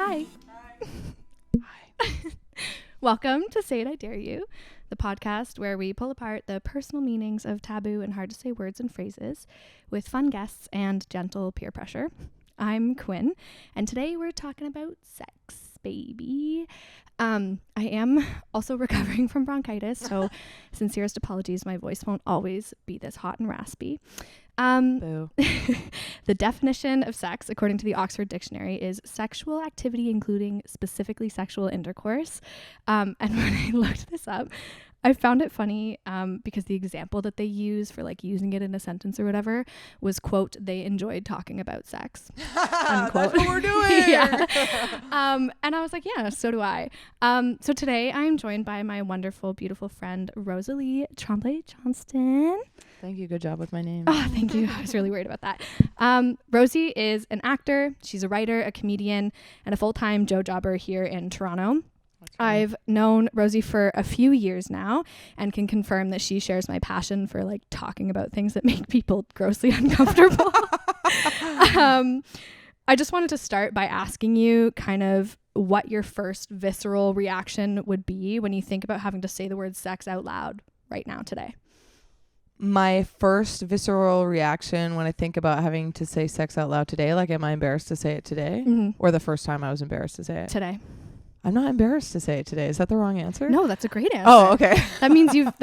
Hi. Hi. Welcome to Say It, I Dare You, the podcast where we pull apart the personal meanings of taboo and hard to say words and phrases with fun guests and gentle peer pressure. I'm Quinn, and today we're talking about sex, baby. I am also recovering from bronchitis, so sincerest apologies, my voice won't always be this hot and raspy. Boo. The definition of sex, according to the Oxford Dictionary, is sexual activity including specifically sexual intercourse. And when I looked this up, I found it funny because the example that they use for like using it in a sentence or whatever was, quote, they enjoyed talking about sex. That's what we're doing. Yeah. And I was like, yeah, so do I. So today I'm joined by my wonderful, beautiful friend, Rosalie Tremblay-Johnstone. Thank you. Good job with my name. Oh, thank you. I was really worried about that. Rosie is an actor. She's a writer, a comedian, and a full-time jobber here in Toronto. I've known Rosie for a few years now and can confirm that she shares my passion for like talking about things that make people grossly uncomfortable. I just wanted to start by asking you kind of what your first visceral reaction would be when you think about having to say the word sex out loud right now today. My first visceral reaction when I think about having to say sex out loud today, like, am I embarrassed to say it today? Mm-hmm. Or the first time I was embarrassed to say it? Today. I'm not embarrassed to say it today. Is that the wrong answer? No, that's a great answer. Oh, okay. That means you've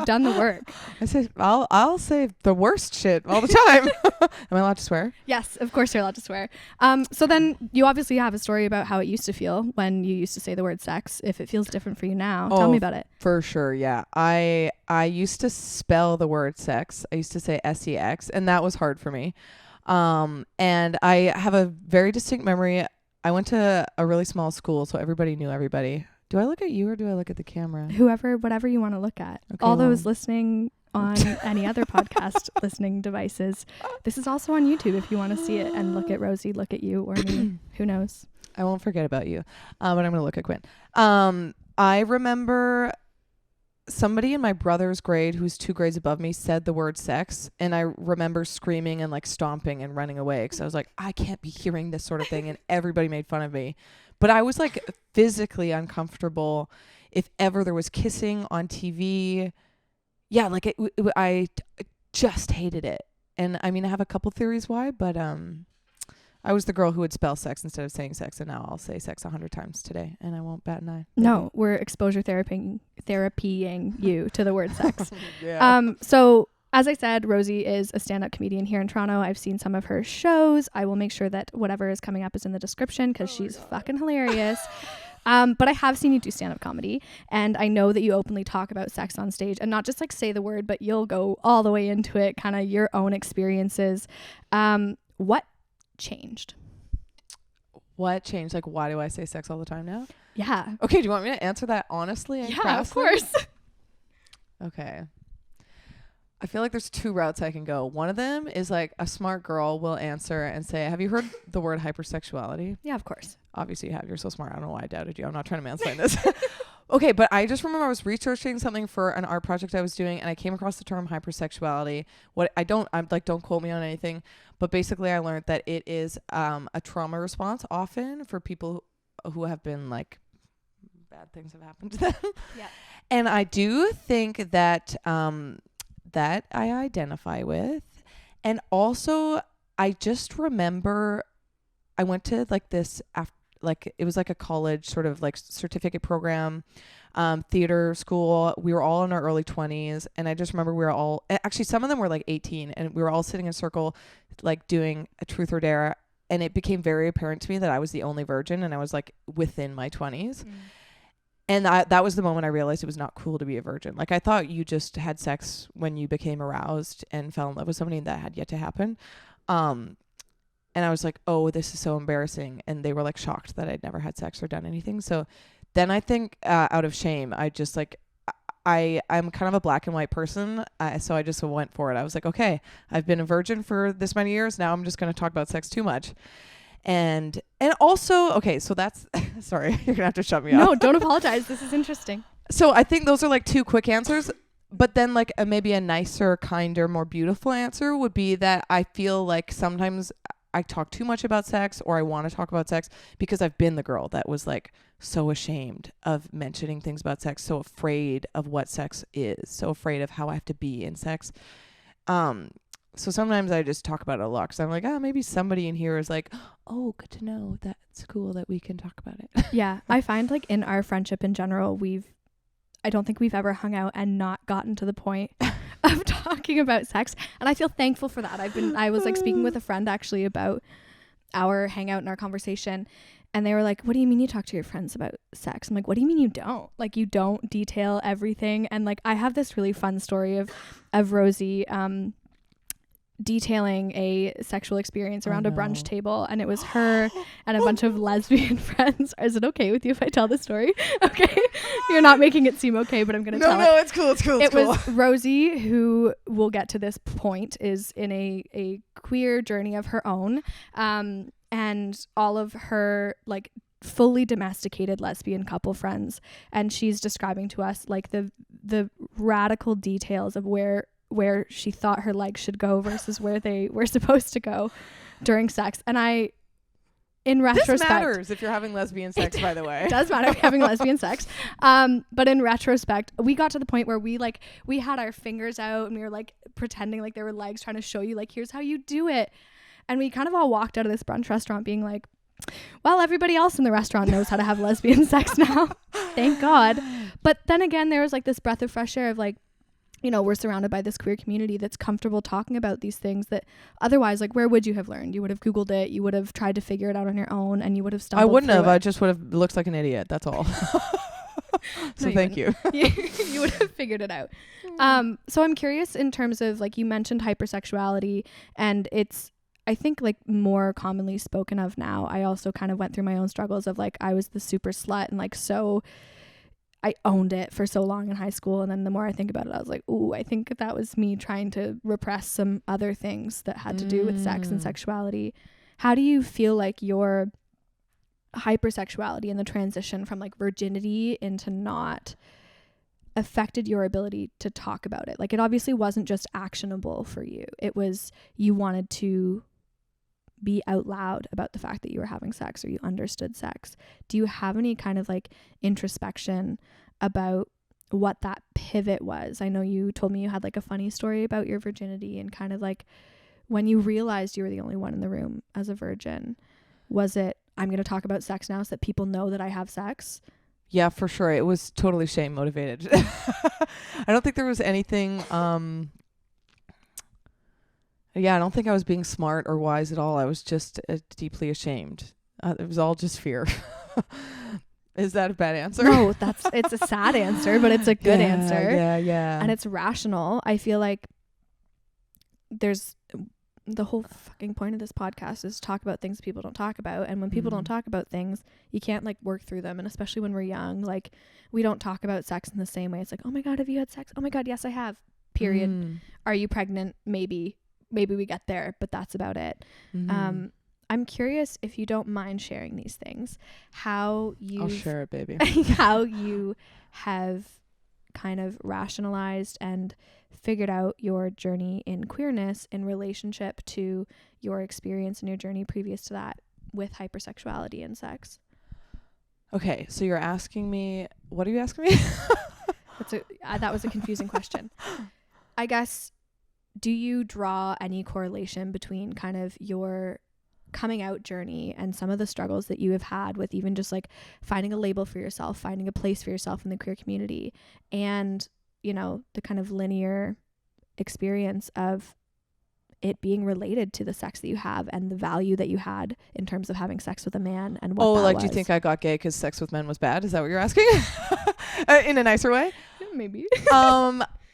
done the work. I'll say the worst shit all the time. Am I allowed to swear? Yes, of course you're allowed to swear. So then you obviously have a story about how it used to feel when you used to say the word sex. If it feels different for you now, tell me about it. For sure, yeah. I used to spell the word sex. I used to say sex, and that was hard for me. And I have a very distinct memory. I went to a really small school, so everybody knew everybody. Do I look at you or do I look at the camera? Whatever you want to look at. Okay, all those listening on any other podcast listening devices. This is also on YouTube if you want to see it and look at Rosie, look at you or me. Who knows? I won't forget about you. But I'm going to look at Quinn. I remember somebody in my brother's grade who's 2 grades above me said the word sex, and I remember screaming and like stomping and running away because I was like, I can't be hearing this sort of thing, and everybody made fun of me. But I was like physically uncomfortable if ever there was kissing on TV. Yeah, like I just hated it. And I mean, I have a couple theories why, but I was the girl who would spell sex instead of saying sex, and now I'll say sex 100 times today, and I won't bat an eye. No, we're exposure therapying you to the word sex. Yeah. So as I said, Rosie is a stand-up comedian here in Toronto. I've seen some of her shows. I will make sure that whatever is coming up is in the description because she's fucking hilarious. But I have seen you do stand-up comedy, and I know that you openly talk about sex on stage, and not just like say the word, but you'll go all the way into it, kind of your own experiences. What changed? What changed? Like, why do I say sex all the time now? Yeah. Okay, do you want me to answer that honestly and Yeah, of course. Okay. I feel like there's 2 routes I can go. One of them is like a smart girl will answer and say, have you heard the word hypersexuality? Yeah, of course. Obviously you have. You're so smart. I don't know why I doubted you. I'm not trying to mansplain this. Okay, but I just remember I was researching something for an art project I was doing, and I came across the term hypersexuality. Don't quote me on anything, but basically I learned that it is a trauma response often for people who have been like bad things have happened to them. Yeah. And I do think that that I identify with. And also I just remember I went to like this it was like a college sort of like certificate program, theater school. We were all in our early 20s, and I just remember we were all, actually some of them were like 18, and we were all sitting in a circle like doing a truth or dare, and it became very apparent to me that I was the only virgin, and I was like within my 20s. And that was the moment I realized it was not cool to be a virgin. Like, I thought you just had sex when you became aroused and fell in love with somebody, and that had yet to happen. And I was like, oh, this is so embarrassing. And they were like shocked that I'd never had sex or done anything. So then I think out of shame, I just like, I'm kind of a black and white person. So I just went for it. I was like, okay, I've been a virgin for this many years. Now I'm just going to talk about sex too much. And also, okay, so that's, sorry, you're gonna have to shut me off. No, don't apologize. This is interesting. So I think those are like 2 quick answers. But then like maybe a nicer, kinder, more beautiful answer would be that I feel like sometimes I talk too much about sex, or I want to talk about sex, because I've been the girl that was like so ashamed of mentioning things about sex, so afraid of what sex is, so afraid of how I have to be in sex. So sometimes I just talk about it a lot, because I'm like, maybe somebody in here is like, oh, good to know. That's cool that we can talk about it. Yeah. I find like in our friendship in general, I don't think we've ever hung out and not gotten to the point of talking about sex. And I feel thankful for that. I was like speaking with a friend actually about our hangout and our conversation. And they were like, what do you mean you talk to your friends about sex? I'm like, what do you mean you don't? Like, you don't detail everything. And like, I have this really fun story of Rosie, detailing a sexual experience around a brunch table, and it was her and a bunch of lesbian friends. Is it okay with you if I tell the story? Okay. You're not making it seem okay, but I'm gonna tell it. No, it's cool. It was Rosie, who we'll get to this point, is in a queer journey of her own, and all of her like fully domesticated lesbian couple friends, and she's describing to us like the radical details of where she thought her legs should go versus where they were supposed to go during sex. And in retrospect, this matters if you're having lesbian sex, by the way. It does matter if you're having lesbian sex. But in retrospect, we got to the point where we had our fingers out and we were like pretending like there were legs, trying to show you like, here's how you do it. And we kind of all walked out of this brunch restaurant being like, well, everybody else in the restaurant knows how to have lesbian sex now. Thank God. But then again, there was like this breath of fresh air of like, you know, we're surrounded by this queer community that's comfortable talking about these things that otherwise, like, where would you have learned? You would have Googled it. You would have tried to figure it out on your own, and you would have stumbled. I wouldn't have. It. I just would have looked like an idiot. That's all. So thank you. You would have figured it out. So I'm curious in terms of, like, you mentioned hypersexuality, and it's, I think, like, more commonly spoken of now. I also kind of went through my own struggles of, like, I was the super slut and, like, so I owned it for so long in high school. And then the more I think about it, I was like, ooh, I think that was me trying to repress some other things that had to do with sex and sexuality. How do you feel like your hypersexuality and the transition from like virginity into not affected your ability to talk about it? Like, it obviously wasn't just actionable for you. It was, you wanted to be out loud about the fact that you were having sex, or you understood sex. Do you have any kind of like introspection about what that pivot was? I know you told me you had like a funny story about your virginity, and kind of like when you realized you were the only one in the room as a virgin, was it, I'm going to talk about sex now so that people know that I have sex? Yeah, for sure. It was totally shame motivated. I don't think there was anything, yeah, I don't think I was being smart or wise at all. I was just deeply ashamed. It was all just fear. Is that a bad answer? No, it's a sad answer, but it's a good answer. Yeah. And it's rational. I feel like there's the whole fucking point of this podcast is to talk about things people don't talk about. And when people don't talk about things, you can't like work through them. And especially when we're young, like, we don't talk about sex in the same way. It's like, oh my God, have you had sex? Oh my God, yes, I have. Period. Are you pregnant? Maybe we get there, but that's about it. I'm curious, if you don't mind sharing these things, how you... I'll share it, baby. How you have kind of rationalized and figured out your journey in queerness in relationship to your experience and your journey previous to that with hypersexuality and sex. Okay, so you're asking me... What are you asking me? That was a confusing question. I guess... Do you draw any correlation between kind of your coming out journey and some of the struggles that you have had with even just like finding a label for yourself, finding a place for yourself in the queer community, and, you know, the kind of linear experience of it being related to the sex that you have and the value that you had in terms of having sex with a man and what that was? Do you think I got gay because sex with men was bad? Is that what you're asking? In a nicer way? Maybe.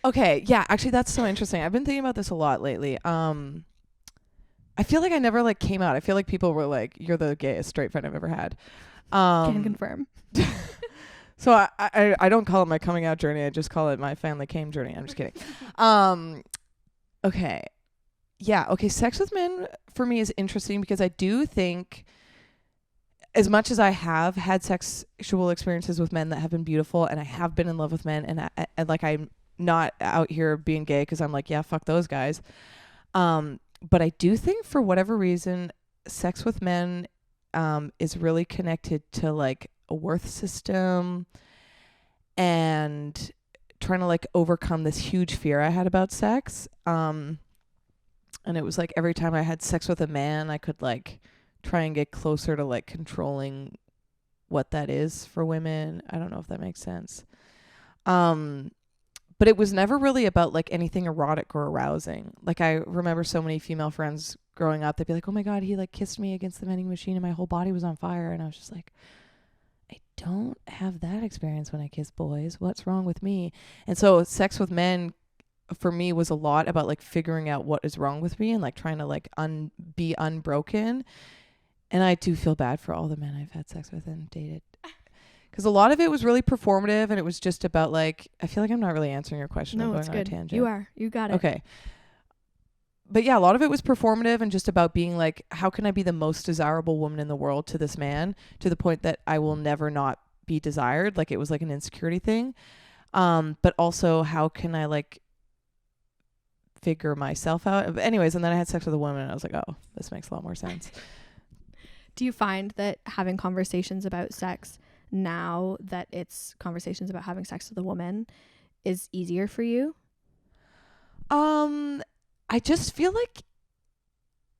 Okay, yeah, actually that's so interesting. I've been thinking about this a lot lately. I feel like I never like came out. I feel like people were like, you're the gayest straight friend I've ever had. Can confirm. So I don't call it my coming out journey. I just call it my family came journey. I'm just kidding. Okay. Yeah, okay, sex with men for me is interesting because I do think, as much as I have had sexual experiences with men that have been beautiful, and I have been in love with men, and I'm not out here being gay because I'm like, yeah, fuck those guys. But I do think for whatever reason, sex with men is really connected to like a worth system and trying to like overcome this huge fear I had about sex. And it was like every time I had sex with a man, I could like try and get closer to like controlling what that is for women. I don't know if that makes sense. But it was never really about like anything erotic or arousing. Like I remember so many female friends growing up, they'd be like, oh my God, he like kissed me against the vending machine and my whole body was on fire. And I was just like, I don't have that experience when I kiss boys. What's wrong with me? And so sex with men for me was a lot about like figuring out what is wrong with me and like trying to like be unbroken. And I do feel bad for all the men I've had sex with and dated. Because a lot of it was really performative and it was just about like, I feel like I'm not really answering your question. No, I'm going it's on good. a tangent. You are. You got it. Okay. But yeah, a lot of it was performative and just about being like, how can I be the most desirable woman in the world to this man to the point that I will never not be desired? Like it was like an insecurity thing. But also how can I like figure myself out? Anyways, and then I had sex with a woman and I was like, oh, this makes a lot more sense. Do you find that having conversations about sex now that it's conversations about having sex with a woman is easier for you? I just feel like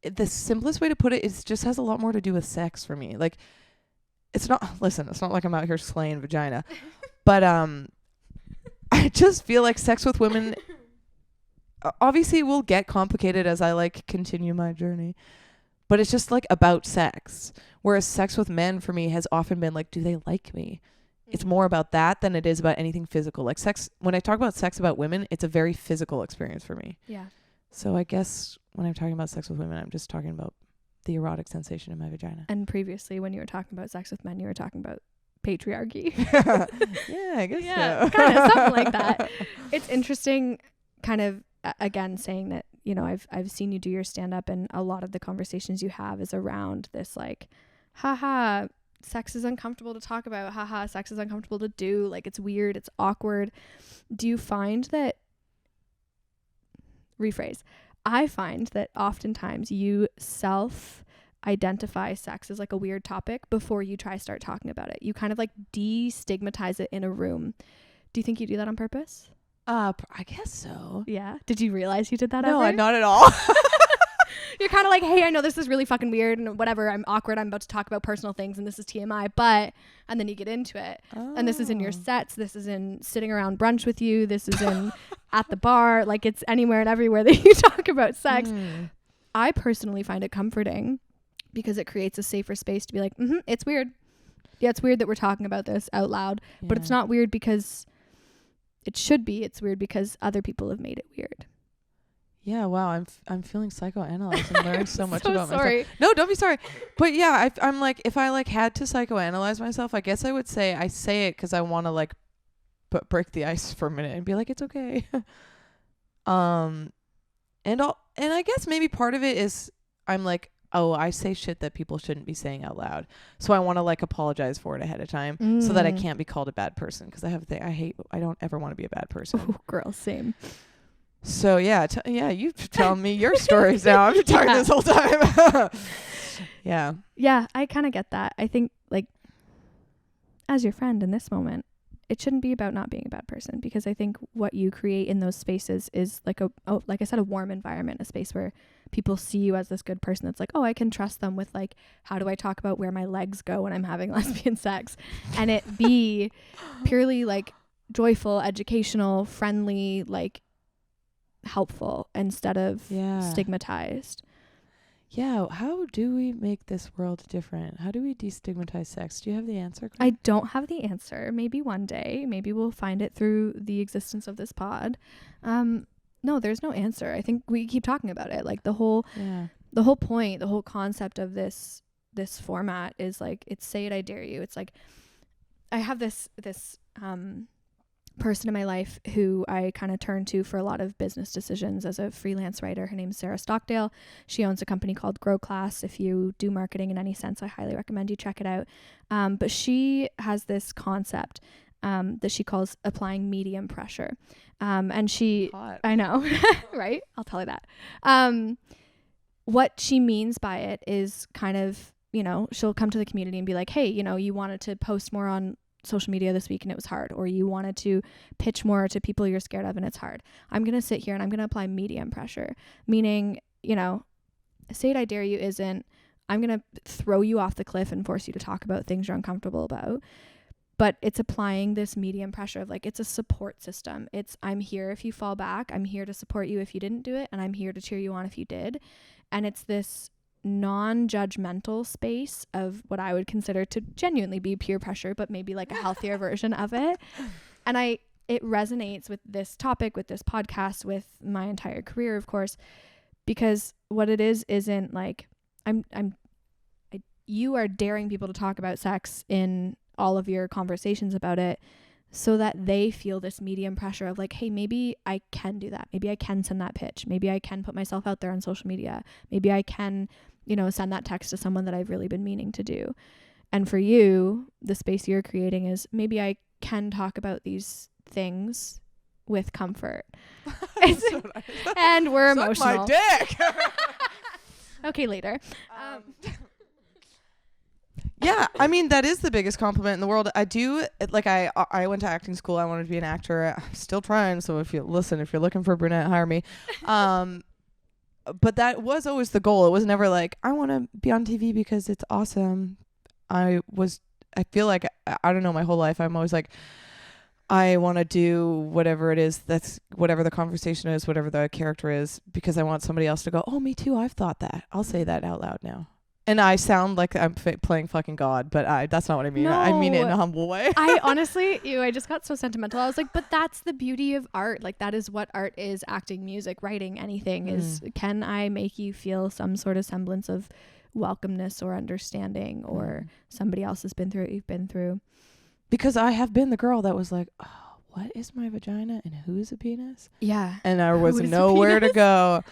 the simplest way to put it is just has a lot more to do with sex for me. Like it's not like I'm out here slaying vagina, but I just feel like sex with women obviously will get complicated as I like continue my journey. But it's just like about sex. Whereas sex with men for me has often been like, do they like me? It's more about that than it is about anything physical. Like sex, when I talk about sex about women, it's a very physical experience for me. Yeah. So I guess when I'm talking about sex with women, I'm just talking about the erotic sensation in my vagina. And previously when you were talking about sex with men, you were talking about patriarchy. Yeah, I guess yeah, so. kind of something like that. It's interesting kind of, again, saying that, you know, I've seen you do your stand up and a lot of the conversations you have is around this like, haha, sex is uncomfortable to talk about. Haha, sex is uncomfortable to do. Like it's weird. It's awkward. Do you find that, rephrase, I find that oftentimes you self-identify sex as like a weird topic before you start talking about it. You kind of like destigmatize it in a room. Do you think you do that on purpose? I guess so. Yeah. Did you realize you did that? No, ever? not at all. You're kind of like, hey, I know this is really fucking weird and whatever. I'm awkward. I'm about to talk about personal things and this is TMI, but, and then you get into it. Oh. And this is in your sets. This is in sitting around brunch with you. This is in at the bar. Like it's anywhere and everywhere that you talk about sex. I personally find it comforting because it creates a safer space to be like, it's weird. Yeah, it's weird that we're talking about this out loud, but it's not weird because it should be. It's weird because other people have made it weird. Yeah, wow, I'm feeling psychoanalyzed and learning so much about sorry. myself. No, don't be sorry. But yeah, I'm like, if I like had to psychoanalyze myself, I guess I would say I say it because I want to like break the ice for a minute and be like, it's okay. And I guess maybe part of it is I'm like, oh, I say shit that people shouldn't be saying out loud, so I want to like apologize for it ahead of time so that I can't be called a bad person because I don't ever want to be a bad person. Oh, girl, same. So yeah, you tell me your stories now. I've been talking this whole time. Yeah, I kind of get that. I think like as your friend in this moment, it shouldn't be about not being a bad person because I think what you create in those spaces is like like I said, a warm environment, a space where people see you as this good person. That's like, oh, I can trust them with like, how do I talk about where my legs go when I'm having lesbian sex, and it be purely like joyful, educational, friendly, like helpful instead of stigmatized. Yeah, how do we make this world different? How do we destigmatize sex? Do you have the answer? I don't have the answer. Maybe one day. Maybe we'll find it through the existence of this pod. No, there's no answer. I think we keep talking about it. Like the whole point, the whole concept of this format is like, it's say it, I dare you. It's like, I have this person in my life who I kind of turn to for a lot of business decisions as a freelance writer. Her name's Sarah Stockdale. She owns a company called Grow Class. If you do marketing in any sense, I highly recommend you check it out. But she has this concept that she calls applying medium pressure. And she, Hot. I know, right? I'll tell her that. what she means by it is kind of, you know, she'll come to the community and be like, hey, you know, you wanted to post more on social media this week and it was hard, or you wanted to pitch more to people you're scared of and it's hard. I'm going to sit here and I'm going to apply medium pressure, meaning, you know, say it I dare you isn't, I'm going to throw you off the cliff and force you to talk about things you're uncomfortable about. But it's applying this medium pressure of like, it's a support system. It's, I'm here if you fall back. I'm here to support you if you didn't do it. And I'm here to cheer you on if you did. And it's this non-judgmental space of what I would consider to genuinely be peer pressure, but maybe like a healthier version of it. And it resonates with this topic, with this podcast, with my entire career, of course, because what it isn't like, you are daring people to talk about sex in all of your conversations about it so that they feel this medium pressure of like, hey, maybe I can do that. Maybe I can send that pitch. Maybe I can put myself out there on social media. Maybe I can, you know, send that text to someone that I've really been meaning to do. And for you, the space you're creating is maybe I can talk about these things with comfort. And we're emotional. Suck my dick. Okay, later. Yeah, I mean, that is the biggest compliment in the world. I went to acting school. I wanted to be an actor. I'm still trying. So if you're looking for a brunette, hire me. But that was always the goal. It was never like, I want to be on TV because it's awesome. I feel like, I don't know, my whole life, I'm always like, I want to do whatever it is, that's whatever the conversation is, whatever the character is, because I want somebody else to go, oh, me too, I've thought that. I'll say that out loud now. And I sound like I'm playing fucking God, but that's not what I mean. No, I mean it in a humble way. I honestly, I just got so sentimental. I was like, but that's the beauty of art. Like, that is what art is, acting, music, writing, anything is, can I make you feel some sort of semblance of welcomeness or understanding, or somebody else has been through what you've been through? Because I have been the girl that was like, oh, what is my vagina and who's a penis? Yeah. And there was nowhere to go.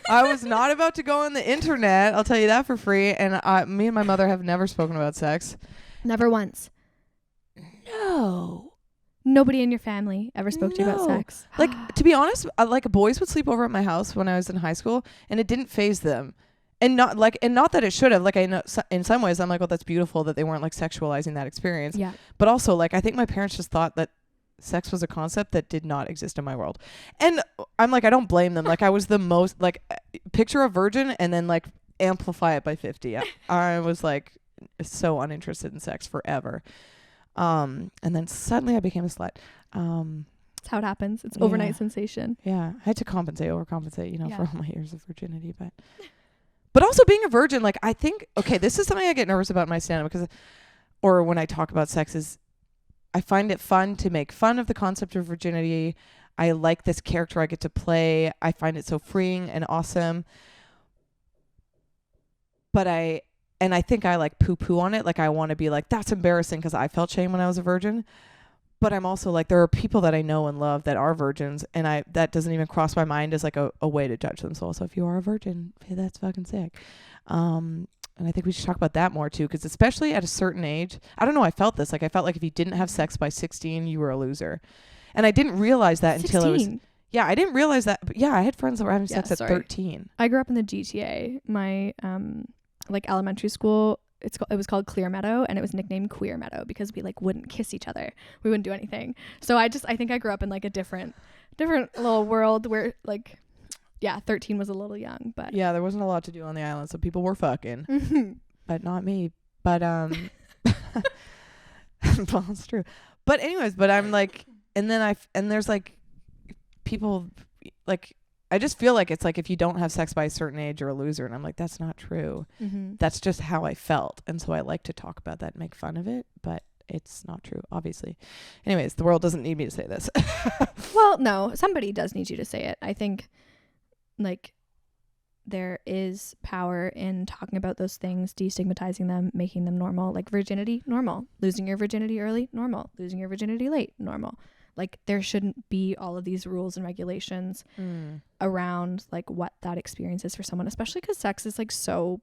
I was not about to go on the internet. I'll tell you that for free. And me and my mother have never spoken about sex. Never once. No. Nobody in your family ever spoke to you about sex? Like, to be honest, like boys would sleep over at my house when I was in high school, and it didn't faze them. And not that it should have. Like, I know in some ways I'm like, oh, that's beautiful that they weren't like sexualizing that experience. Yeah. But also, like, I think my parents just thought that sex was a concept that did not exist in my world. And I'm like, I don't blame them. Like, I was the most, like, picture a virgin and then like amplify it by 50. I was like so uninterested in sex forever. And then suddenly I became a slut. That's how it happens. It's overnight sensation. Yeah. I had to overcompensate, for all my years of virginity, but also being a virgin, like, I think, okay, this is something I get nervous about in my stand-up or when I talk about sex, is I find it fun to make fun of the concept of virginity. I like this character I get to play. I find it so freeing and awesome. But I think I like poo-poo on it. Like, I want to be like, that's embarrassing because I felt shame when I was a virgin. But I'm also like, there are people that I know and love that are virgins, and that doesn't even cross my mind as like a way to judge them. So also, if you are a virgin, hey, that's fucking sick. And I think we should talk about that more too, because especially at a certain age, I don't know, I felt this. Like, I felt like if you didn't have sex by 16, you were a loser. And I didn't realize that 16. Until I was... Yeah, I didn't realize that. But yeah, I had friends that were having sex at 13. I grew up in the GTA. My like elementary school, it was called Clear Meadow, and it was nicknamed Queer Meadow because we like wouldn't kiss each other. We wouldn't do anything. So I think I grew up in like a different little world where like... Yeah, 13 was a little young, but... Yeah, there wasn't a lot to do on the island, so people were fucking. But not me. But, well, it's true. But anyways, but I'm like... And there's like... People... Like, I just feel like it's like if you don't have sex by a certain age, you're a loser. And I'm like, that's not true. That's just how I felt. And so I like to talk about that and make fun of it, but... It's not true, obviously. Anyways, the world doesn't need me to say this. Well, no, somebody does need you to say it. I think... Like, there is power in talking about those things, destigmatizing them, making them normal. Like, virginity, normal. Losing your virginity early, normal. Losing your virginity late, normal. Like, there shouldn't be all of these rules and regulations around like what that experience is for someone, especially because sex is like so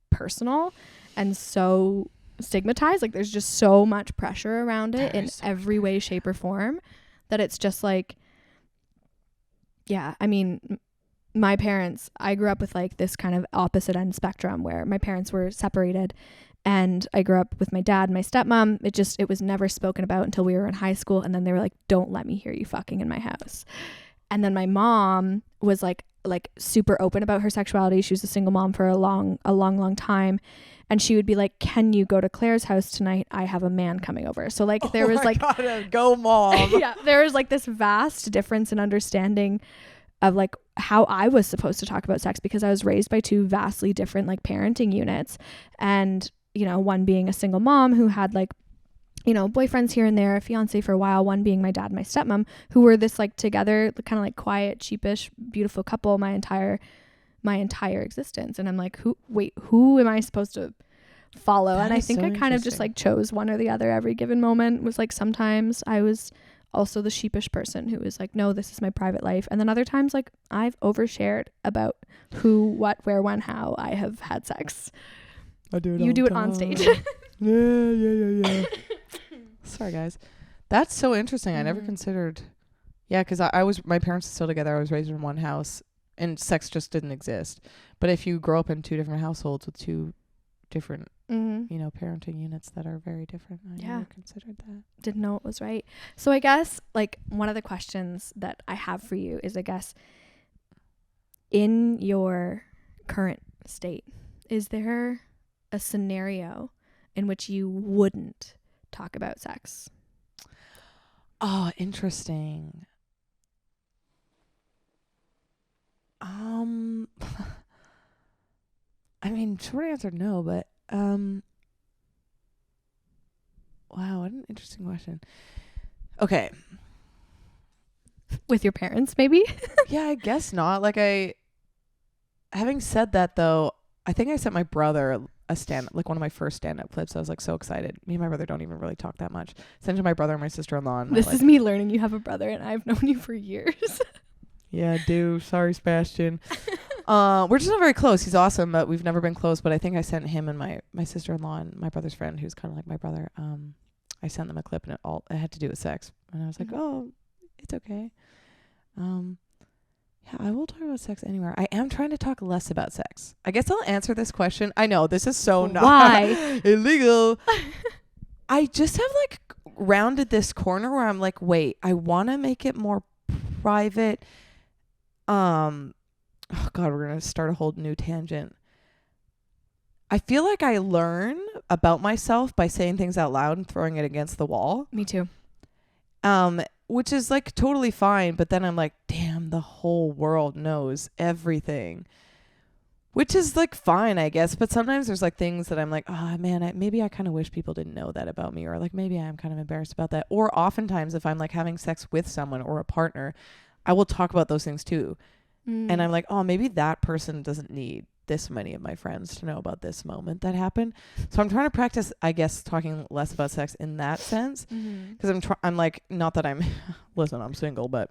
personal and so stigmatized. Like, there's just so much pressure around it in every way, shape, or form that it's just like, yeah, I mean, my parents, I grew up with like this kind of opposite end spectrum where my parents were separated, and I grew up with my dad and my stepmom. It was never spoken about until we were in high school, and then they were like, don't let me hear you fucking in my house. And then my mom was like super open about her sexuality. She was a single mom for a long time. And she would be like, can you go to Claire's house tonight? I have a man coming over. So like there was like, God, go mom. yeah, there was like this vast difference in understanding of like how I was supposed to talk about sex, because I was raised by two vastly different like parenting units. And, you know, one being a single mom who had like, you know, boyfriends here and there, a fiance for a while, one being my dad and my stepmom, who were this like together kind of like quiet, cheapish, beautiful couple my entire existence. And I'm like, who am I supposed to follow? That and I is think so I kind of just like chose one or the other every given moment. Was like sometimes I was also the sheepish person who was like, no, this is my private life. And then other times like I've overshared about who, what, where, when, how I have had sex. I do it. You do it on stage. Yeah. Sorry guys, that's so interesting. I never considered. Yeah, because I was, my parents are still together. I was raised in one house and sex just didn't exist. But if you grow up in two different households with two different you know, parenting units that are very different, I never considered that. Didn't know it was right. So I guess like one of the questions that I have for you is, I guess, in your current state, is there a scenario in which you wouldn't talk about sex? Oh, interesting. I mean, short answer, no, but wow, what an interesting question. Okay. With your parents, maybe? Yeah, I guess not. Like having said that though, I think I sent my brother like one of my first stand-up clips. I was like so excited. Me and my brother don't even really talk that much. Sent to my brother and my sister-in-law. And this is me learning you have a brother, and I've known you for years. Yeah, I do. Sorry, Sebastian. We're just not very close. He's awesome, but we've never been close. But I think I sent him and my sister-in-law and my brother's friend, who's kind of like my brother. I sent them a clip, and it had to do with sex. And I was like, oh, it's okay. Yeah, I will talk about sex anywhere. I am trying to talk less about sex. I guess I'll answer this question. I know this is so not illegal. I just have like rounded this corner where I'm like, wait, I want to make it more private. Oh God, we're going to start a whole new tangent. I feel like I learn about myself by saying things out loud and throwing it against the wall. Me too. Which is like totally fine. But then I'm like, damn, the whole world knows everything, which is like fine, I guess. But sometimes there's like things that I'm like, oh man, maybe I kind of wish people didn't know that about me. Or like, maybe I'm kind of embarrassed about that. Or oftentimes if I'm like having sex with someone or a partner, I will talk about those things too. And I'm like, oh, maybe that person doesn't need this many of my friends to know about this moment that happened. So I'm trying to practice, I guess, talking less about sex in that sense. Because I'm like, not that I'm, listen, I'm single, but.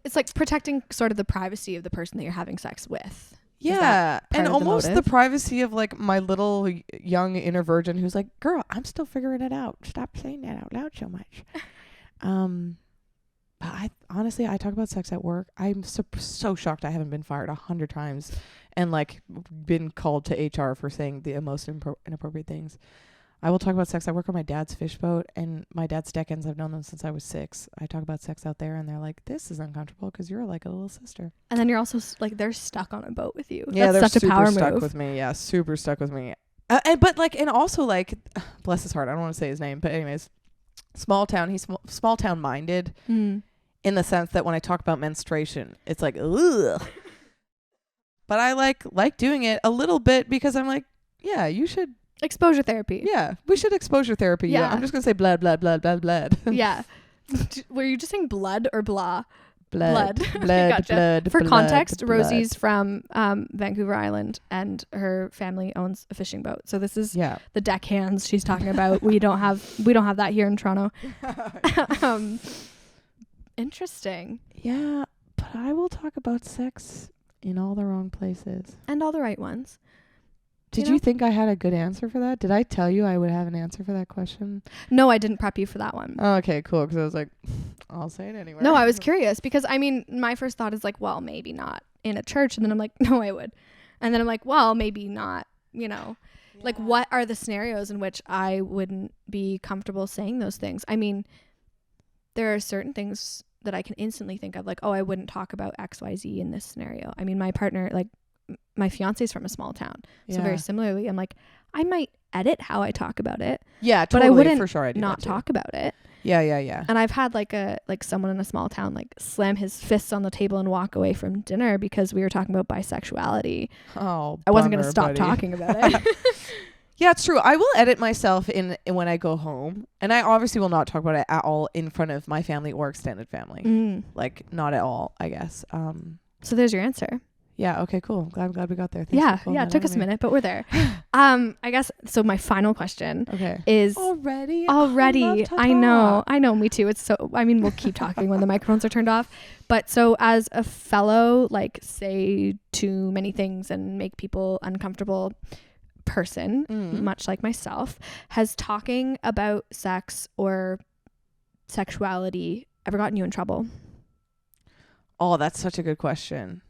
It's like protecting sort of the privacy of the person that you're having sex with. Yeah. And almost the privacy of like my little young inner virgin who's like, girl, I'm still figuring it out. Stop saying that out loud so much. But I honestly talk about sex at work. I'm so shocked I haven't been fired 100 times and like been called to HR for saying the most inappropriate things. I will talk about sex. I work on my dad's fish boat, and my dad's deck-ends, I've known them since I was 6. I talk about sex out there, and they're like, this is uncomfortable because you're like a little sister. And then you're also like, they're stuck on a boat with you. Yeah, that's such a power stuck move. with me. Yeah, super stuck with me. And also like, bless his heart, I don't want to say his name, but anyways, small town. He's small town minded in the sense that when I talk about menstruation, it's like, ugh. But I like doing it a little bit because I'm like, yeah, you should. Exposure therapy. Yeah, we should exposure therapy. Yeah. I'm just going to say blood. Yeah. Were you just saying blood or blah? Blood. Gotcha. Blood. For blood, context, blood. Rosie's from Vancouver Island, and her family owns a fishing boat. So this is the deckhands she's talking about. we don't have that here in Toronto. Interesting. Yeah, but I will talk about sex in all the wrong places. And all the right ones. Did you think I had a good answer for that? Did I tell you I would have an answer for that question? No, I didn't prep you for that one. Oh, okay, cool. Because I was like, I'll say it anyway. No, I was curious because, I mean, my first thought is like, well, maybe not in a church. And then I'm like, no, I would. And then I'm like, well, maybe not, you know. Yeah. Like, what are the scenarios in which I wouldn't be comfortable saying those things? I mean, there are certain things that I can instantly think of, like, oh, I wouldn't talk about XYZ in this scenario. I mean, my partner, like, my fiance's from a small town. So very similarly, I'm like, I might edit how I talk about it. Yeah, totally. But I wouldn't for sure not talk about it. Yeah. And I've had like someone in a small town like slam his fists on the table and walk away from dinner because we were talking about bisexuality. Oh, I wasn't going to stop talking about it. Yeah, it's true. I will edit myself in when I go home, and I obviously will not talk about it at all in front of my family or extended family. Like, not at all, I guess. So there's your answer. Yeah. Okay. Cool. Glad we got there. Thanks Yeah. It took us a minute, but we're there. I guess. So my final question is already. I know. Me too. It's so. I mean, we'll keep talking when the microphones are turned off. But so, as a fellow, like, say too many things and make people uncomfortable person, much like myself, has talking about sex or sexuality ever gotten you in trouble? Oh, that's such a good question.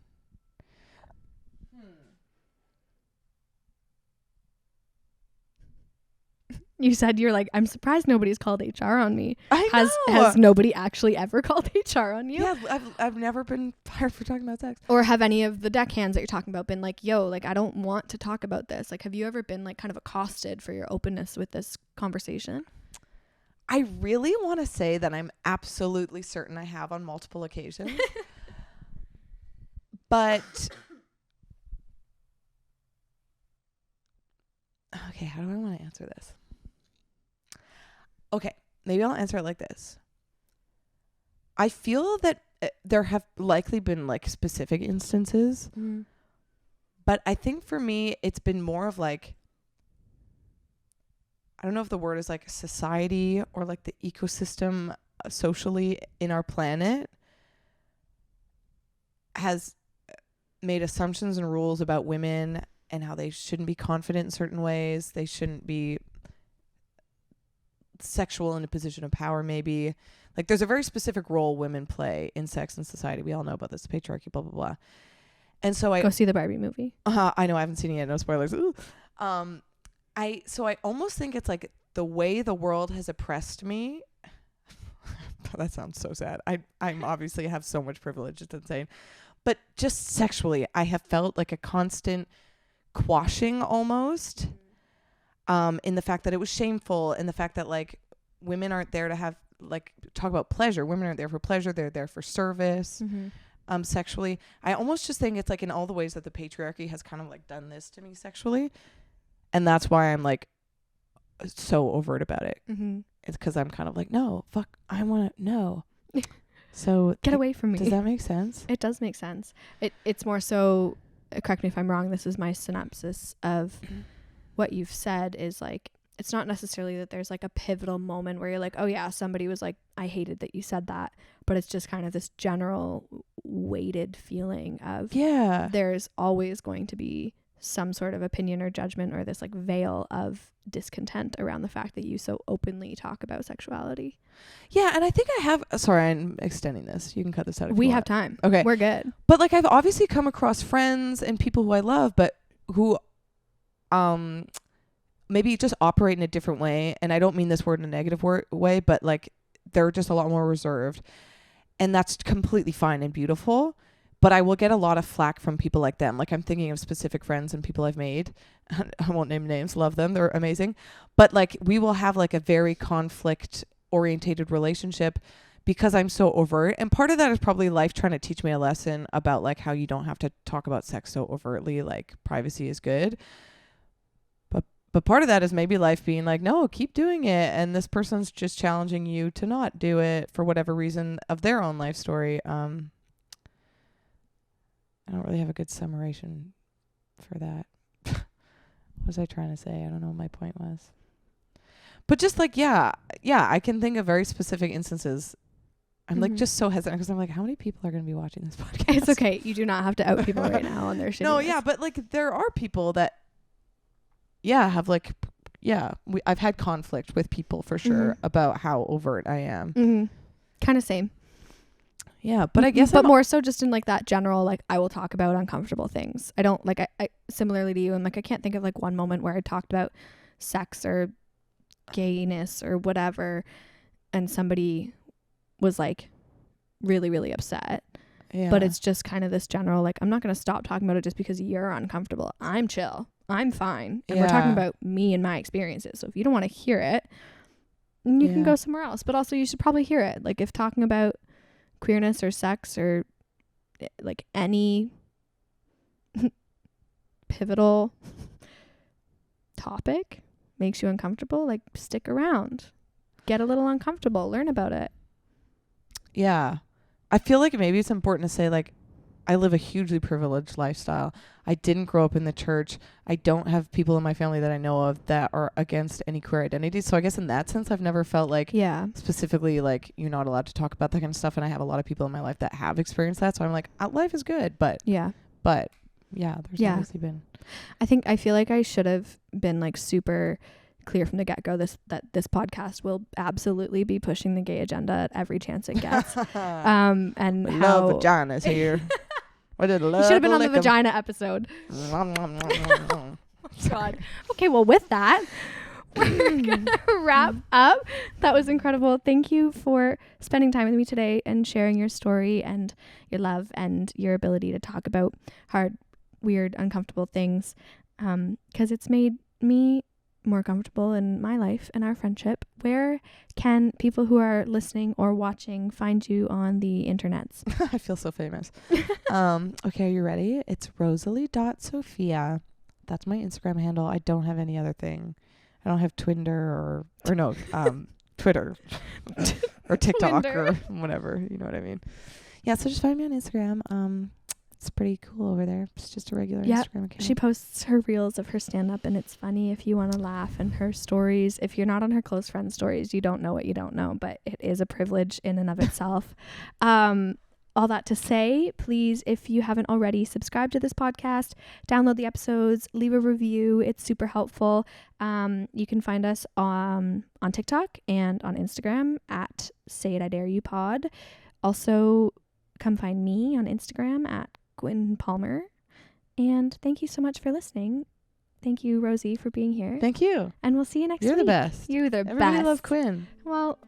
You said you're like, I'm surprised nobody's called HR on me. I know. Has nobody actually ever called HR on you? Yeah, I've never been fired for talking about sex. Or have any of the deckhands that you're talking about been like, yo, like, I don't want to talk about this. Like, have you ever been like kind of accosted for your openness with this conversation? I really want to say that I'm absolutely certain I have on multiple occasions. But okay, how do I want to answer this? Okay, maybe I'll answer it like this. I feel that there have likely been like specific instances, but I think for me, it's been more of like, I don't know if the word is like society or like the ecosystem socially in our planet has made assumptions and rules about women and how they shouldn't be confident in certain ways. They shouldn't be sexual in a position of power, maybe. Like, there's a very specific role women play in sex and society. We all know about this, patriarchy, blah, blah, blah. And so I... Go see the Barbie movie. I know, I haven't seen it yet. No spoilers. I almost think it's like the way the world has oppressed me. That sounds so sad. I'm obviously have so much privilege. It's insane. But just sexually, I have felt like a constant quashing almost, in the fact that it was shameful, in the fact that like women aren't there to have like talk about pleasure. Women aren't there for pleasure. They're there for service. Sexually, I almost just think it's like in all the ways that the patriarchy has kind of like done this to me sexually, and that's why I'm like so overt about it. It's because I'm kind of like, no, fuck, I want to know. So get away from me. Does that make sense? It does make sense. It's more so, correct me if I'm wrong, this is my synopsis of what you've said, is like, it's not necessarily that there's like a pivotal moment where you're like, oh yeah, somebody was like, I hated that you said that, but it's just kind of this general weighted feeling of, there's always going to be some sort of opinion or judgment or this like veil of discontent around the fact that you so openly talk about sexuality. Yeah, and I think I have, sorry, I'm extending this. You can cut this out if we you have want. time. Okay. We're good. But like, I've obviously come across friends and people who I love, but who maybe just operate in a different way. And I don't mean this word in a negative way, but like, they're just a lot more reserved. And that's completely fine and beautiful. But I will get a lot of flack from people like them. Like, I'm thinking of specific friends and people I've made. I won't name names. Love them. They're amazing. But like, we will have like a very conflict orientated relationship because I'm so overt. And part of that is probably life trying to teach me a lesson about like how you don't have to talk about sex so overtly. Like, privacy is good. But part of that is maybe life being like, no, keep doing it. And this person's just challenging you to not do it for whatever reason of their own life story. I don't really have a good summation for that. What was I trying to say? I don't know what my point was. But just like, yeah, I can think of very specific instances. I'm like just so hesitant because I'm like, how many people are going to be watching this podcast? It's okay. You do not have to out people right now on their shit. No, yeah, but like there are people that, have like, I've had conflict with people for sure about how overt I am. Kind of same. Yeah, but I guess but more so just in like that general, like I will talk about uncomfortable things. I don't like I similarly to you, I'm like I can't think of like one moment where I talked about sex or gayness or whatever and somebody was like really, really upset. Yeah. But it's just kind of this general, like, I'm not going to stop talking about it just because you're uncomfortable. I'm chill. I'm fine. And we're talking about me and my experiences. So if you don't want to hear it, you can go somewhere else. But also you should probably hear it. Like if talking about queerness or sex or like any pivotal topic makes you uncomfortable, like stick around. Get a little uncomfortable. Learn about it. Yeah. I feel like maybe it's important to say, like, I live a hugely privileged lifestyle. I didn't grow up in the church. I don't have people in my family that I know of that are against any queer identity. So I guess in that sense, I've never felt like specifically like you're not allowed to talk about that kind of stuff. And I have a lot of people in my life that have experienced that. So I'm like, life is good. But there's obviously been. I feel like I should have been like super clear from the get-go that this podcast will absolutely be pushing the gay agenda at every chance it gets. And we love vaginas here. You should have been on the vagina episode. God. Okay, well with that, we're gonna wrap up. That was incredible. Thank you for spending time with me today and sharing your story and your love and your ability to talk about hard, weird, uncomfortable things, because it's made me more comfortable in my life and our friendship. Where can people who are listening or watching find you on the internets? I feel so famous. Okay, are you ready? It's rosalie.sophia. That's my Instagram handle. I don't have any other thing. I don't have Twitter Twitter or TikTok or whatever. You know what I mean? Yeah, so just find me on Instagram. It's pretty cool over there. It's just a regular Instagram account. She posts her reels of her stand-up, and it's funny if you want to laugh, and her stories. If you're not on her close friend stories, you don't know what you don't know, but it is a privilege in and of itself. All that to say, please, if you haven't already, subscribe to this podcast, download the episodes, leave a review. It's super helpful. You can find us on TikTok and on Instagram at Say It I Dare You Pod. Also, come find me on Instagram at Quinn Palmer. And thank you so much for listening. Thank you, Rosie, for being here. Thank you. And we'll see you next week. You're the best. You're the best. Everybody love Quinn. Well...